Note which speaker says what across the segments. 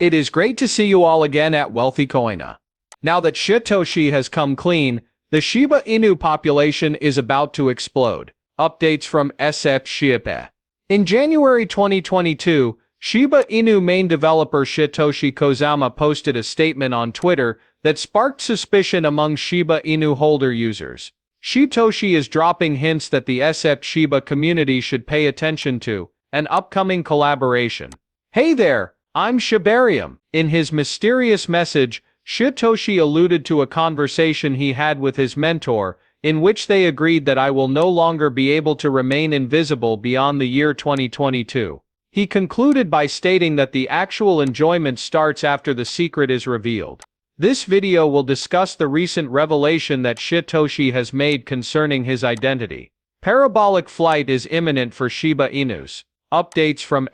Speaker 1: It is great to see you all again at Wealthy Coina. Now that Shytoshi has come clean, the Shiba Inu population is about to explode. Updates from Shiba. In January 2022, Shiba Inu main developer Shytoshi Kozama posted a statement on Twitter that sparked suspicion among Shiba Inu holder users. Shytoshi is dropping hints that the Shiba community should pay attention to an upcoming collaboration. Hey there, I'm Shibarium. In his mysterious message, Shytoshi alluded to a conversation he had with his mentor, in which they agreed that I will no longer be able to remain invisible beyond the year 2022. He concluded by stating that the actual enjoyment starts after the secret is revealed. This video will discuss the recent revelation that Shytoshi has made concerning his identity. Parabolic flight is imminent for Shiba Inus. Updates from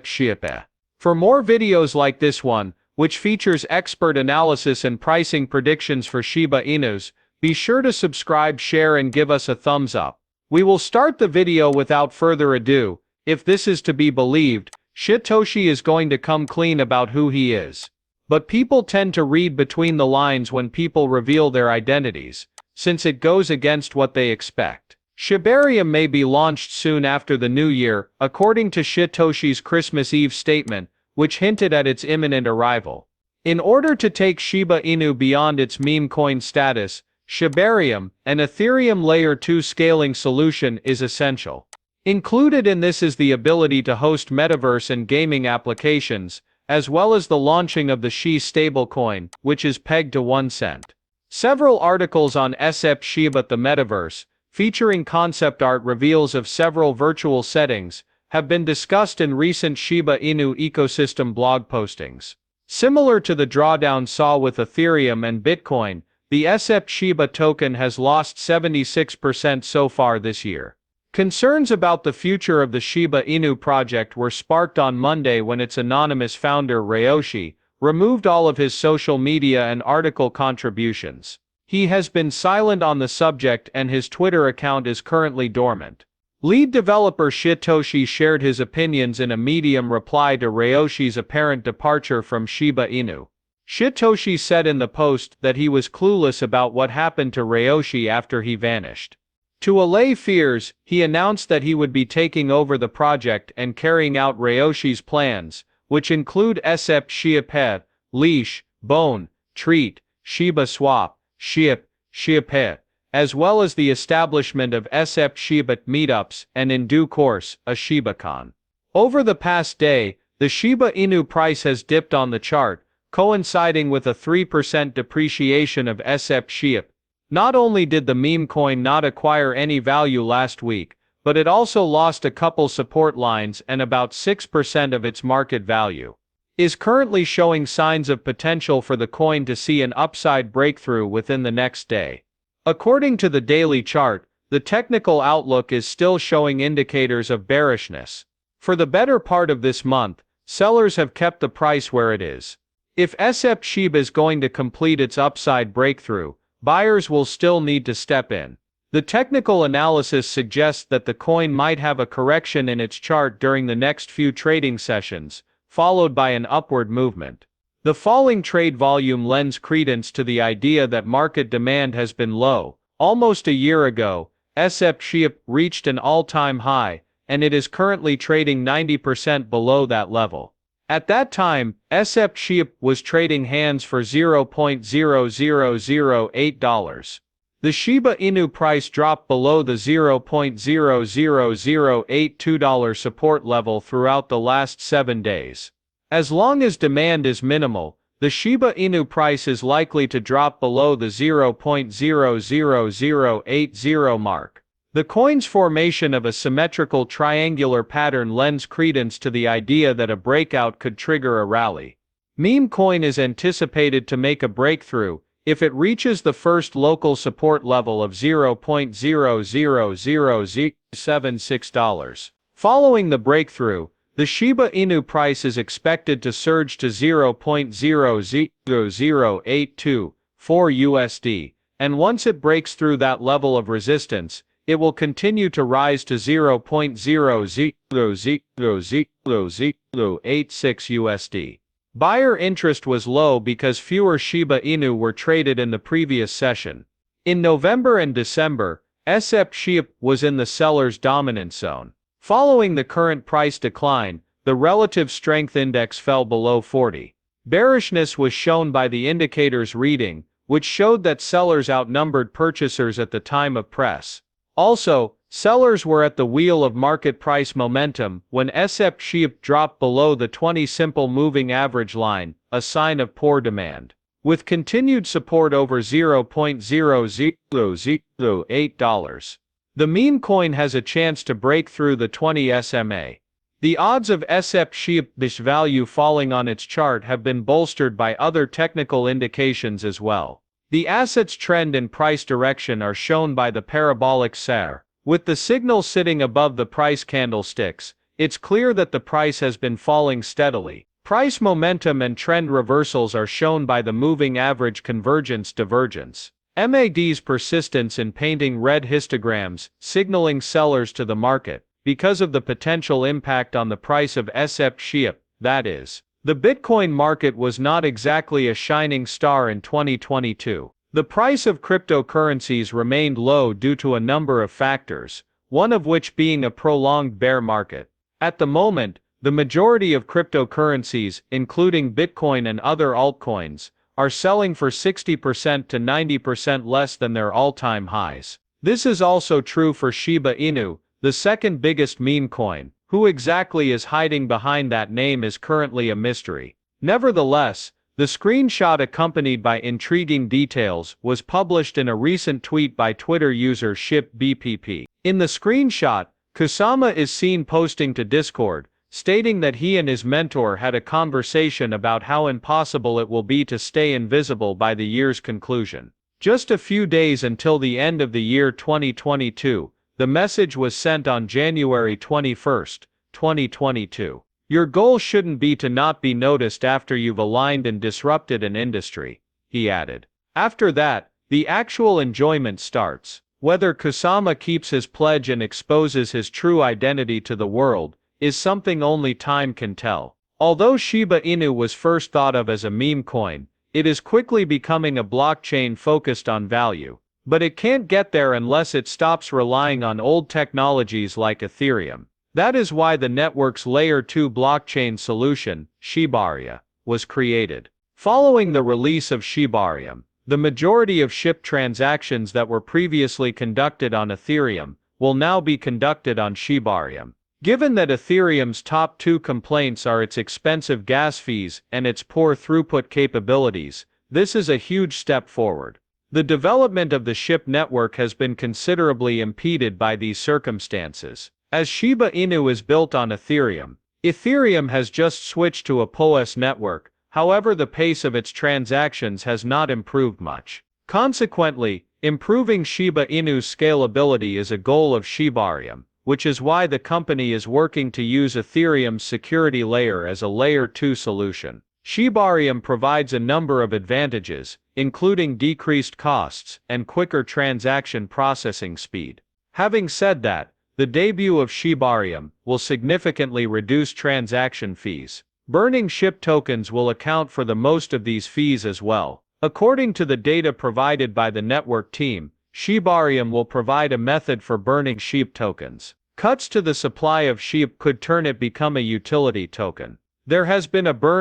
Speaker 1: Shiba. For more videos like this one, which features expert analysis and pricing predictions for Shiba Inus, be sure to subscribe, share and give us a thumbs up. We will start the video without further ado. If this is to be believed, Shytoshi is going to come clean about who he is. But people tend to read between the lines when people reveal their identities, since it goes against what they expect. Shibarium may be launched soon after the new year, according to Shytoshi's Christmas Eve statement, which hinted at its imminent arrival. In order to take Shiba Inu beyond its meme coin status, Shibarium, an Ethereum Layer 2 scaling solution, is essential. Included in this is the ability to host metaverse and gaming applications, as well as the launching of the SHI stablecoin, which is pegged to 1 cent. Several articles on Shiba the Metaverse, featuring concept art reveals of several virtual settings, have been discussed in recent Shiba Inu ecosystem blog postings. Similar to the drawdown saw with Ethereum and Bitcoin, the Shiba token has lost 76% so far this year. Concerns about the future of the Shiba Inu project were sparked on Monday when its anonymous founder Ryoshi removed all of his social media and article contributions. He has been silent on the subject and his Twitter account is currently dormant. Lead developer Shytoshi shared his opinions in a Medium reply to Ryoshi's apparent departure from Shiba Inu. Shytoshi said in the post that he was clueless about what happened to Ryoshi after he vanished. To allay fears, he announced that he would be taking over the project and carrying out Ryoshi's plans, which include Shiba, Leash, Bone, Treat, Shiba Swap, Ship, Shiba, as well as the establishment of Shiba meetups and in due course, a ShibaCon. Over the past day, the Shiba Inu price has dipped on the chart, coinciding with a 3% depreciation of Shiba. Not only did the meme coin not acquire any value last week, but it also lost a couple support lines and about 6% of its market value. Is currently showing signs of potential for the coin to see an upside breakthrough within the next day. According to the daily chart, the technical outlook is still showing indicators of bearishness. For the better part of this month, sellers have kept the price where it is. If Shiba is going to complete its upside breakthrough, buyers will still need to step in. The technical analysis suggests that the coin might have a correction in its chart during the next few trading sessions, followed by an upward movement. The falling trade volume lends credence to the idea that market demand has been low. Almost a year ago, Shiba reached an all-time high, and it is currently trading 90% below that level. At that time, Shiba was trading hands for $0.0008. The Shiba Inu price dropped below the $0.00082 support level throughout the last 7 days. As long as demand is minimal, the Shiba Inu price is likely to drop below the $0.00080 mark. The coin's formation of a symmetrical triangular pattern lends credence to the idea that a breakout could trigger a rally. Meme coin is anticipated to make a breakthrough if it reaches the first local support level of $0.00076. Following the breakthrough, the Shiba Inu price is expected to surge to $0.00082 USD, and once it breaks through that level of resistance, it will continue to rise to $0.00086 USD. Buyer interest was low because fewer Shiba Inu were traded in the previous session. In November and December, SHIB was in the seller's dominant zone. Following the current price decline, the relative strength index fell below 40. Bearishness was shown by the indicator's reading, which showed that sellers outnumbered purchasers at the time of press. Also, sellers were at the wheel of market price momentum when SHIB dropped below the 20 simple moving average line, a sign of poor demand. With continued support over $0.0008, the meme coin has a chance to break through the 20 SMA. The odds of SHIB's value falling on its chart have been bolstered by other technical indications as well. The asset's trend and price direction are shown by the parabolic SAR. With the signal sitting above the price candlesticks, it's clear that the price has been falling steadily. Price momentum and trend reversals are shown by the moving average convergence-divergence. MACD's persistence in painting red histograms, signaling sellers to the market, because of the potential impact on the price of SHIB, that is. The Bitcoin market was not exactly a shining star in 2022. The price of cryptocurrencies remained low due to a number of factors, one of which being a prolonged bear market. At the moment, the majority of cryptocurrencies, including Bitcoin and other altcoins, are selling for 60% to 90% less than their all-time highs. This is also true for Shiba Inu, the second biggest meme coin. Who exactly is hiding behind that name is currently a mystery. Nevertheless, the screenshot accompanied by intriguing details was published in a recent tweet by Twitter user ShibBPP. In the screenshot, Kusama is seen posting to Discord, stating that he and his mentor had a conversation about how impossible it will be to stay invisible by the year's conclusion. Just a few days until the end of the year 2022, the message was sent on January 21, 2022. Your goal shouldn't be to not be noticed after you've aligned and disrupted an industry, he added. After that, the actual enjoyment starts. Whether Kusama keeps his pledge and exposes his true identity to the world is something only time can tell. Although Shiba Inu was first thought of as a meme coin, it is quickly becoming a blockchain focused on value. But it can't get there unless it stops relying on old technologies like Ethereum. That is why the network's Layer 2 blockchain solution, Shibarium, was created. Following the release of Shibarium, the majority of SHIB transactions that were previously conducted on Ethereum will now be conducted on Shibarium. Given that Ethereum's top two complaints are its expensive gas fees and its poor throughput capabilities, this is a huge step forward. The development of the SHIB network has been considerably impeded by these circumstances. As Shiba Inu is built on Ethereum, Ethereum has just switched to a POS network, however the pace of its transactions has not improved much. Consequently, improving Shiba Inu's scalability is a goal of Shibarium, which is why the company is working to use Ethereum's security layer as a Layer 2 solution. Shibarium provides a number of advantages, including decreased costs and quicker transaction processing speed. Having said that, the debut of Shibarium will significantly reduce transaction fees. Burning SHIB tokens will account for the most of these fees as well. According to the data provided by the network team, Shibarium will provide a method for burning SHIB tokens. Cuts to the supply of SHIB could turn it become a utility token. There has been a burn